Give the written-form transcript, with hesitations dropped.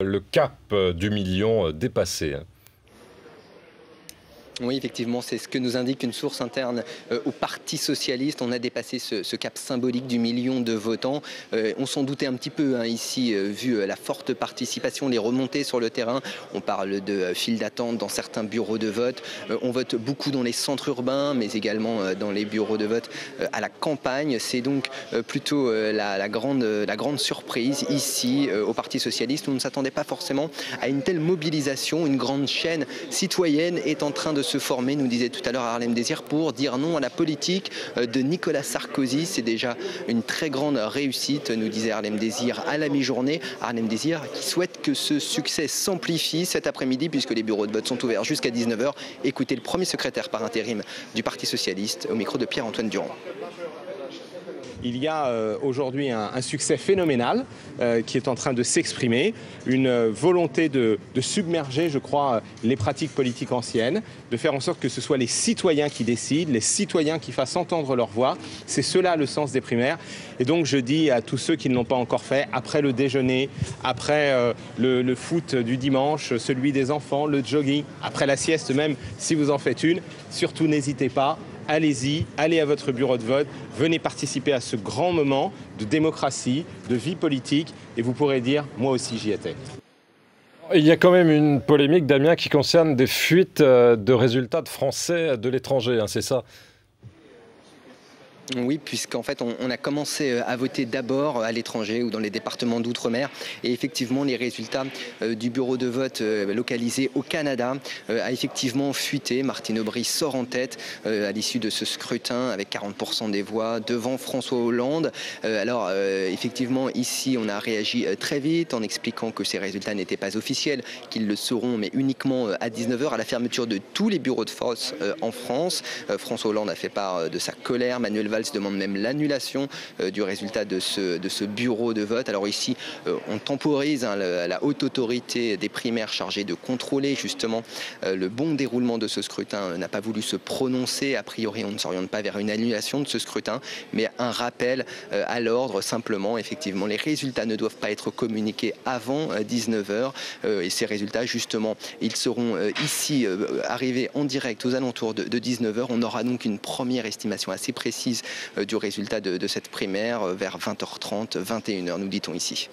le cap du million dépassé. Oui, effectivement, c'est ce que nous indique une source interne au Parti socialiste. On a dépassé ce cap symbolique du million de votants. On s'en doutait un petit peu ici, vu la forte participation, les remontées sur le terrain. On parle de files d'attente dans certains bureaux de vote. On vote beaucoup dans les centres urbains, mais également dans les bureaux de vote à la campagne. C'est donc plutôt la grande surprise ici au Parti socialiste. On ne s'attendait pas forcément à une telle mobilisation. Une grande chaîne citoyenne est en train de se former, nous disait tout à l'heure Harlem Désir, pour dire non à la politique de Nicolas Sarkozy. C'est déjà une très grande réussite, nous disait Harlem Désir à la mi-journée. Harlem Désir qui souhaite que ce succès s'amplifie cet après-midi puisque les bureaux de vote sont ouverts jusqu'à 19 h. Écoutez le premier secrétaire par intérim du Parti socialiste au micro de Pierre-Antoine Durand. Il y a aujourd'hui un succès phénoménal qui est en train de s'exprimer, une volonté de submerger, je crois, les pratiques politiques anciennes, de faire en sorte que ce soit les citoyens qui décident, les citoyens qui fassent entendre leur voix. C'est cela le sens des primaires. Et donc je dis à tous ceux qui ne l'ont pas encore fait, après le déjeuner, après le foot du dimanche, celui des enfants, le jogging, après la sieste même, si vous en faites une, surtout n'hésitez pas. Allez-y, allez à votre bureau de vote, venez participer à ce grand moment de démocratie, de vie politique, et vous pourrez dire « moi aussi j'y étais ». Il y a quand même une polémique, Damien, qui concerne des fuites de résultats de Français de l'étranger, c'est ça ? Oui, puisqu'en fait, on a commencé à voter d'abord à l'étranger ou dans les départements d'outre-mer. Et effectivement, les résultats du bureau de vote localisé au Canada a effectivement fuité. Martine Aubry sort en tête à l'issue de ce scrutin avec 40% des voix devant François Hollande. Alors, effectivement, ici, on a réagi très vite en expliquant que ces résultats n'étaient pas officiels, qu'ils le seront, mais uniquement à 19 h à la fermeture de tous les bureaux de vote en France. François Hollande a fait part de sa colère. Manuel Valls demande même l'annulation du résultat de ce bureau de vote. Alors ici, on temporise la haute autorité des primaires chargée de contrôler justement le bon déroulement de ce scrutin n'a pas voulu se prononcer. A priori, on ne s'oriente pas vers une annulation de ce scrutin, mais un rappel à l'ordre simplement. Effectivement, les résultats ne doivent pas être communiqués avant 19 h. Et ces résultats, justement, ils seront ici arrivés en direct aux alentours de 19 h. On aura donc une première estimation assez précise du résultat de cette primaire vers 20 h 30, 21 h, nous dit-on ici.